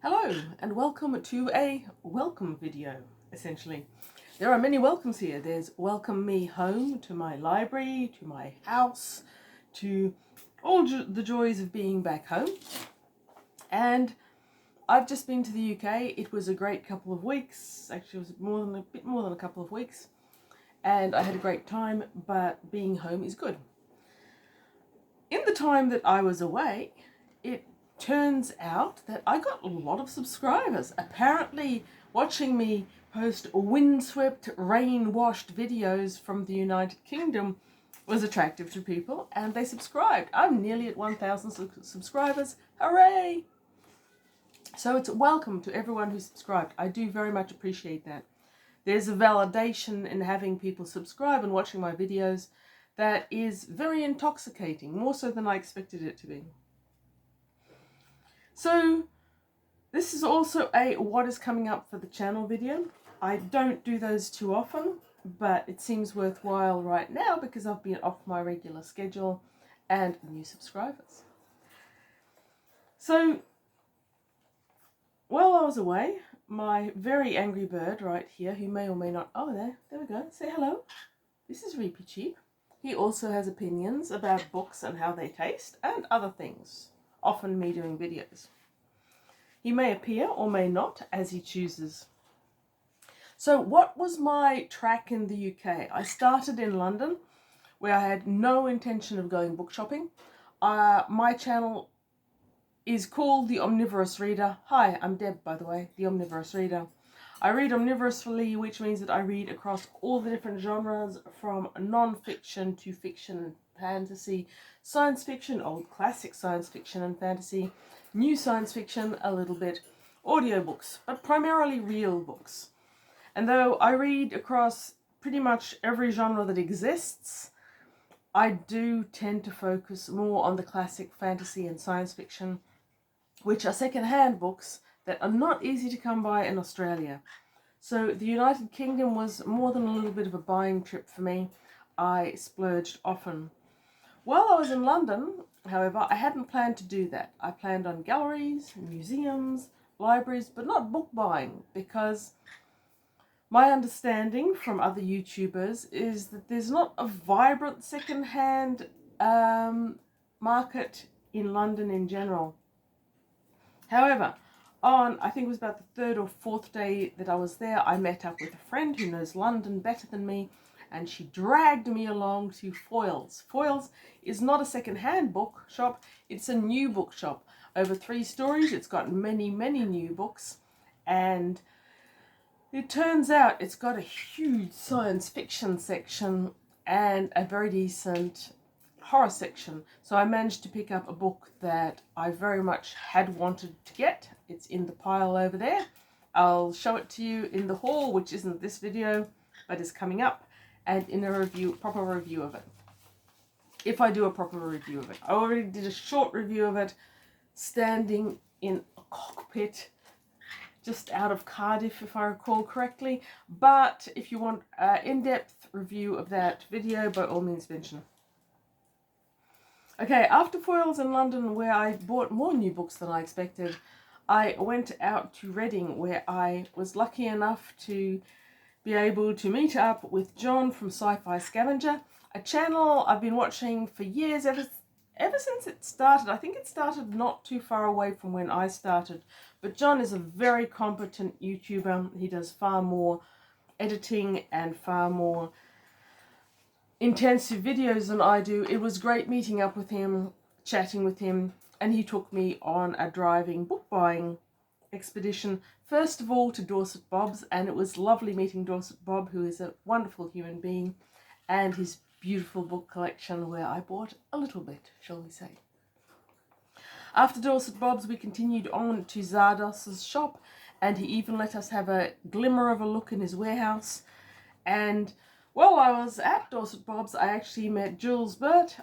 Hello and welcome to a welcome video, essentially. There are many welcomes here. There's welcome me home, to my library, to my house, to all the joys of being back home. And I've just been to the UK. It was a great couple of weeks. Actually, it was a bit more than a couple of weeks. And I had a great time, but being home is good. In the time that I was away, it turns out that I got a lot of subscribers. Apparently, watching me post windswept, rain-washed videos from the United Kingdom was attractive to people, and they subscribed. I'm nearly at 1,000 subscribers. Hooray! So it's welcome to everyone who subscribed. I do very much appreciate that. There's a validation in having people subscribe and watching my videos that is very intoxicating, more so than I expected it to be. So this is also a what is coming up for the channel video. I don't do those too often, but it seems worthwhile right now because I've been off my regular schedule and new subscribers. So while I was away, my very angry bird right here, who may or may not, oh there we go, say hello. This is Reapy Cheap. He also has opinions about books and how they taste and other things, often me doing videos. He may appear or may not as he chooses. So what was my track in the UK? I started in London, where I had no intention of going book shopping. My channel is called The Omnivorous Reader. Hi, I'm Deb, by the way, The Omnivorous Reader. I read omnivorously, which means that I read across all the different genres, from non-fiction to fiction, fantasy, science fiction, old classic science fiction and fantasy, new science fiction, a little bit, audiobooks, but primarily real books. And though I read across pretty much every genre that exists, I do tend to focus more on the classic fantasy and science fiction, which are second-hand books that are not easy to come by in Australia. So the United Kingdom was more than a little bit of a buying trip for me. I splurged often. While I was in London, however, I hadn't planned to do that. I planned on galleries, museums, libraries, but not book buying, because my understanding from other YouTubers is that there's not a vibrant second-hand market in London in general. However, I think it was about the third or fourth day that I was there, I met up with a friend who knows London better than me, and she dragged me along to Foyles. Foyles is not a second-hand book shop, it's a new book shop. Over 3 stories, it's got many, many new books, and it turns out it's got a huge science fiction section and a very decent horror section. So I managed to pick up a book that I very much had wanted to get. It's in the pile over there. I'll show it to you in the haul, which isn't this video, but is coming up, and in a proper review of it. If I do a proper review of it. I already did a short review of it, standing in a cockpit just out of Cardiff, if I recall correctly. But if you want an in-depth review of that video, by all means mention. Okay, after Foyles in London, where I bought more new books than I expected, I went out to Reading, where I was lucky enough to be able to meet up with John from Sci-Fi Scavenger, a channel I've been watching for years, ever since it started. I think it started not too far away from when I started, but John is a very competent YouTuber. He does far more editing and far more intensive videos than I do. It was great meeting up with him, chatting with him, and he took me on a driving book buying expedition, first of all to Dorset Bob's, and it was lovely meeting Dorset Bob, who is a wonderful human being, and his beautiful book collection, where I bought a little bit, shall we say. After Dorset Bob's, we continued on to Zardos's shop, and he even let us have a glimmer of a look in his warehouse. And while I was at Dorset Bob's, I actually met Jules Burt,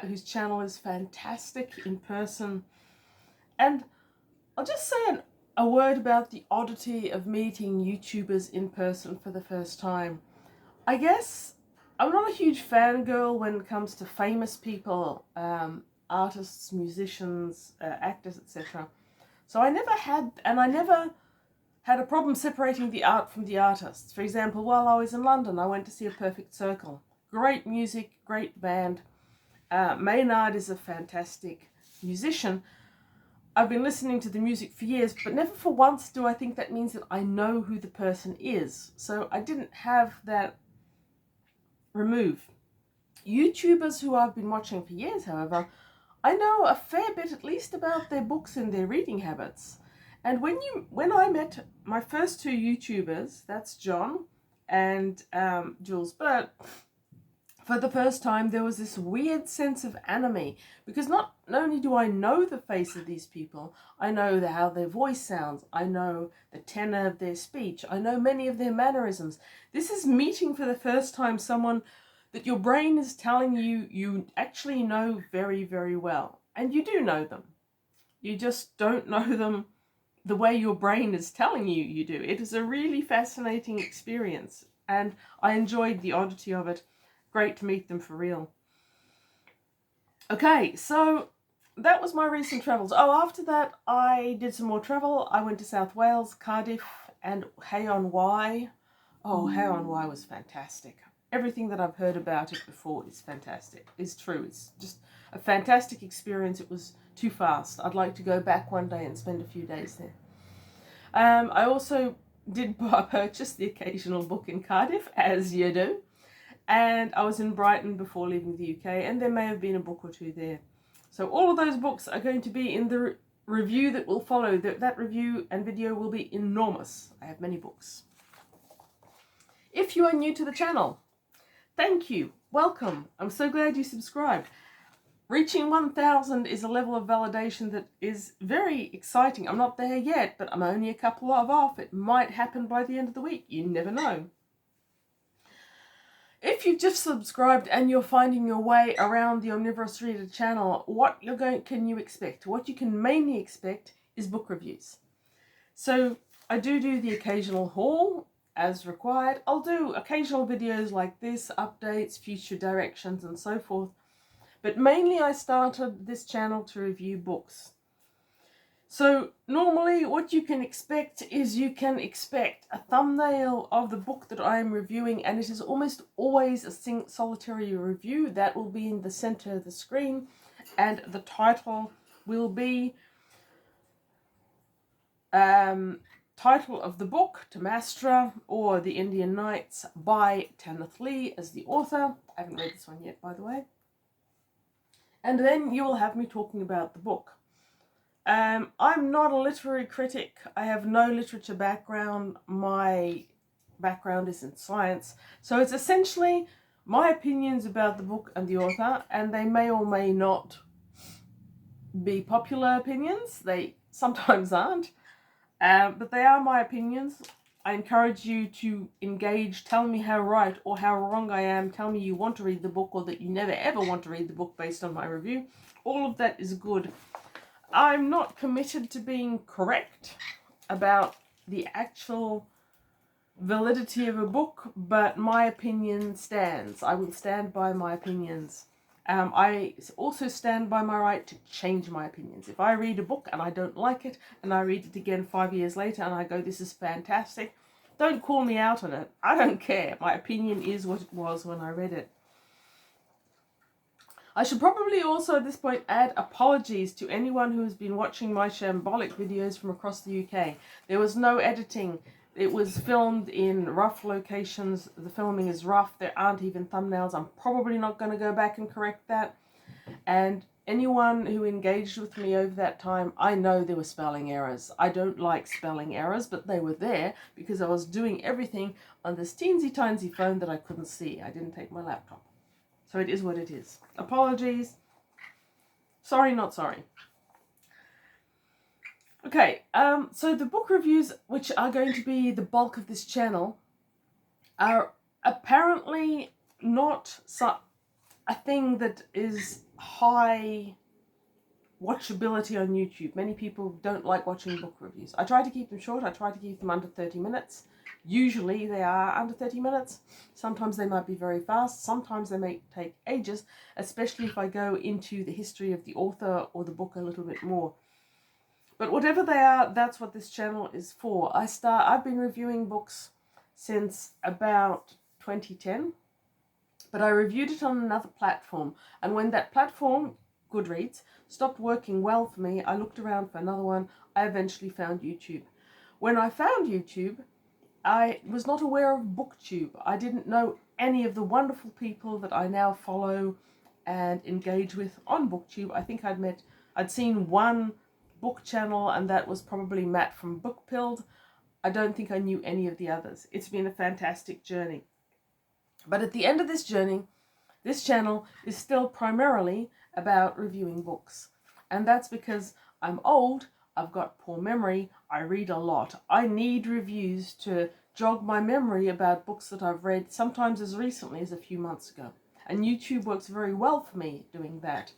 whose channel is fantastic in person. And I'll just say a word about the oddity of meeting YouTubers in person for the first time. I guess I'm not a huge fangirl when it comes to famous people, artists, musicians, actors, etc. So I never had a problem separating the art from the artists. For example, while I was in London, I went to see A Perfect Circle. Great music, great band. Maynard is a fantastic musician. I've been listening to the music for years, but never for once do I think that means that I know who the person is. So I didn't have that removed. YouTubers who I've been watching for years, however, I know a fair bit at least about their books and their reading habits. And when I met my first two YouTubers, that's John and Jules Burt, for the first time there was this weird sense of anime, because not only do I know the face of these people, I know how their voice sounds, I know the tenor of their speech, I know many of their mannerisms. This is meeting for the first time someone that your brain is telling you you actually know very, very well. And you do know them. You just don't know them the way your brain is telling you you do. It is a really fascinating experience, and I enjoyed the oddity of it. Great to meet them for real. Okay, so that was my recent travels. Oh, after that, I did some more travel. I went to South Wales, Cardiff, and Hay-on-Wye. Oh, Hay-on-Wye was fantastic. Everything that I've heard about it before is fantastic. It's true. It's just a fantastic experience. It was too fast. I'd like to go back one day and spend a few days there. I also did purchase the occasional book in Cardiff, as you do. And I was in Brighton before leaving the UK, and there may have been a book or two there. So all of those books are going to be in the review that will follow. That review and video will be enormous. I have many books. If you are new to the channel, thank you. Welcome. I'm so glad you subscribed. Reaching 1,000 is a level of validation that is very exciting. I'm not there yet, but I'm only a couple off. It might happen by the end of the week. You never know. If you've just subscribed and you're finding your way around the Omnivorous Reader channel, what can you expect? What you can mainly expect is book reviews. So I do the occasional haul as required. I'll do occasional videos like this, updates, future directions, and so forth. But mainly I started this channel to review books. So normally what you can expect is you can expect a thumbnail of the book that I am reviewing, and it is almost always a solitary review that will be in the center of the screen, and the title will be title of the book, Tamastra or The Indian Nights by Tanith Lee as the author. I haven't read this one yet, by the way. And then you will have me talking about the book. I'm not a literary critic. I have no literature background. My background is in science. So it's essentially my opinions about the book and the author, and they may or may not be popular opinions. They sometimes aren't, but they are my opinions. I encourage you to engage. Tell me how right or how wrong I am. Tell me you want to read the book or that you never ever want to read the book based on my review. All of that is good. I'm not committed to being correct about the actual validity of a book, but my opinion stands. I will stand by my opinions. I also stand by my right to change my opinions. If I read a book and I don't like it, and I read it again 5 years later and I go, this is fantastic, don't call me out on it. I don't care. My opinion is what it was when I read it. I should probably also at this point add apologies to anyone who has been watching my shambolic videos from across the UK. There was no editing. It was filmed in rough locations. The filming is rough. There aren't even thumbnails. I'm probably not going to go back and correct that. And anyone who engaged with me over that time, I know there were spelling errors. I don't like spelling errors, but they were there because I was doing everything on this teensy-tiny phone that I couldn't see. I didn't take my laptop. So it is what it is. Apologies. Sorry, not sorry. Okay, so the book reviews, which are going to be the bulk of this channel, are apparently not a thing that is high watchability on YouTube. Many people don't like watching book reviews. I try to keep them short. I try to keep them under 30 minutes. Usually they are under 30 minutes. Sometimes they might be very fast. Sometimes they may take ages, especially if I go into the history of the author or the book a little bit more. But whatever they are, that's what this channel is for. I've been reviewing books since about 2010, but I reviewed it on another platform. And when that platform, Goodreads, stopped working well for me, I looked around for another one. I eventually found YouTube. When I found YouTube, I was not aware of BookTube. I didn't know any of the wonderful people that I now follow and engage with on BookTube. I think I'd seen one book channel, and that was probably Matt from Bookpilled. I don't think I knew any of the others. It's been a fantastic journey. But at the end of this journey, this channel is still primarily about reviewing books. And that's because I'm old, I've got poor memory, I read a lot. I need reviews to jog my memory about books that I've read, sometimes as recently as a few months ago. And YouTube works very well for me doing that.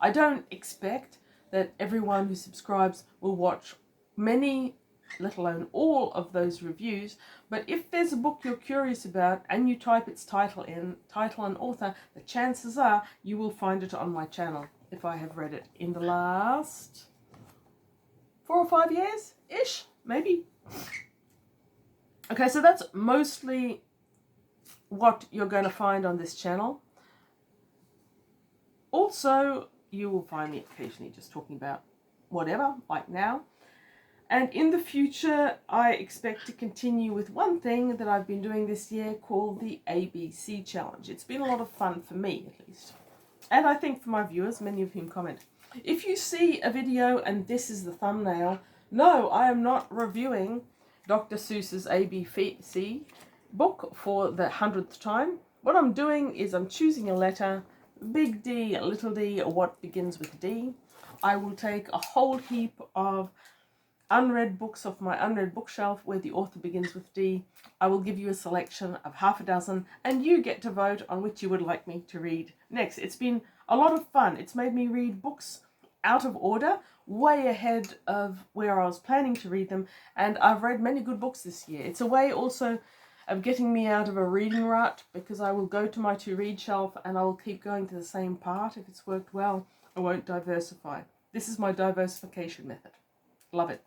I don't expect that everyone who subscribes will watch many, let alone all of those reviews, but if there's a book you're curious about and you type its title and author, the chances are you will find it on my channel if I have read it in the last 4 or 5 years-ish, maybe. Okay, so that's mostly what you're going to find on this channel. Also, you will find me occasionally just talking about whatever, like now. And in the future, I expect to continue with one thing that I've been doing this year called the ABC Challenge. It's been a lot of fun for me, at least. And I think for my viewers, many of whom comment. If you see a video and this is the thumbnail, no, I am not reviewing Dr. Seuss's ABC book for the 100th time. What I'm doing is I'm choosing a letter, big D, little d, or what begins with D. I will take a whole heap of unread books off my unread bookshelf where the author begins with D. I will give you a selection of half a dozen, and you get to vote on which you would like me to read next. It's been a lot of fun. It's made me read books out of order, way ahead of where I was planning to read them, and I've read many good books this year. It's a way also of getting me out of a reading rut, because I will go to my to-read shelf and I will keep going to the same part. If it's worked well, I won't diversify. This is my diversification method. Love it.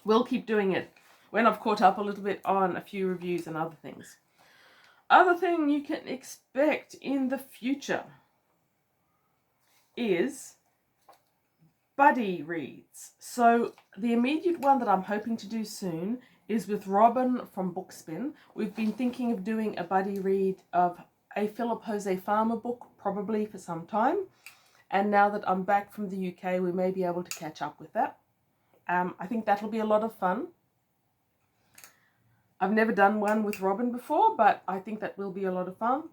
We'll keep doing it when I've caught up a little bit on a few reviews and other things. Other thing you can expect in the future is buddy reads. So the immediate one that I'm hoping to do soon is with Robin from Bookspin. We've been thinking of doing a buddy read of a Philip Jose Farmer book, probably for some time. And now that I'm back from the UK, we may be able to catch up with that. I think that'll be a lot of fun. I've never done one with Robin before, but I think that will be a lot of fun.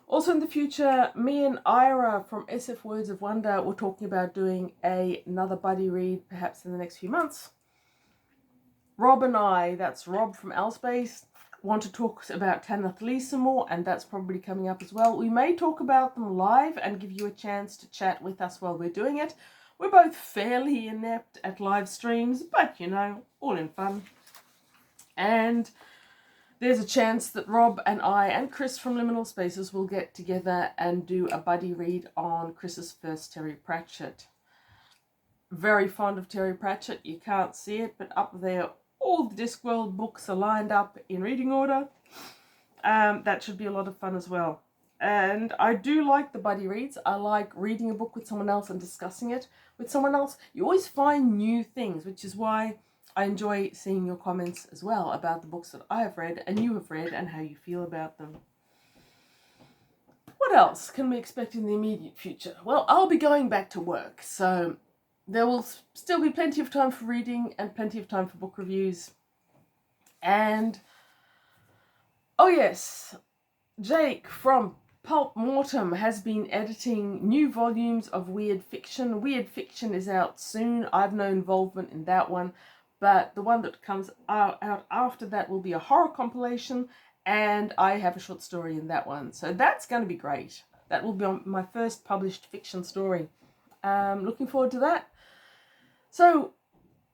Also in the future, me and Ira from SF Words of Wonder were talking about doing another buddy read perhaps in the next few months. Rob and I, that's Rob from Owlspace, want to talk about Tanith Lee some more, and that's probably coming up as well. We may talk about them live and give you a chance to chat with us while we're doing it. We're both fairly inept at live streams, but you know, all in fun. And there's a chance that Rob and I and Chris from Liminal Spaces will get together and do a buddy read on Chris's first Terry Pratchett. Very fond of Terry Pratchett. You can't see it, but up there, all the Discworld books are lined up in reading order. That should be a lot of fun as well. And I do like the buddy reads. I like reading a book with someone else and discussing it with someone else. You always find new things, which is why I enjoy seeing your comments as well about the books that I have read and you have read and how you feel about them. What else can we expect in the immediate future? Well, I'll be going back to work, so there will still be plenty of time for reading and plenty of time for book reviews. And, oh yes, Jake from Pulp Mortem has been editing new volumes of Weird Fiction. Weird Fiction is out soon. I've no involvement in that one, but the one that comes out after that will be a horror compilation, and I have a short story in that one. So that's going to be great. That will be my first published fiction story. Looking forward to that. So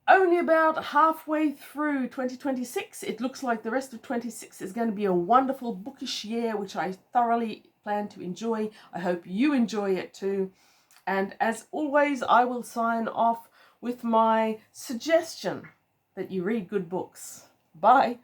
only about halfway through 2026. It looks like the rest of 2026 is going to be a wonderful bookish year, which I thoroughly plan to enjoy. I hope you enjoy it too. And as always, I will sign off with my suggestion that you read good books. Bye.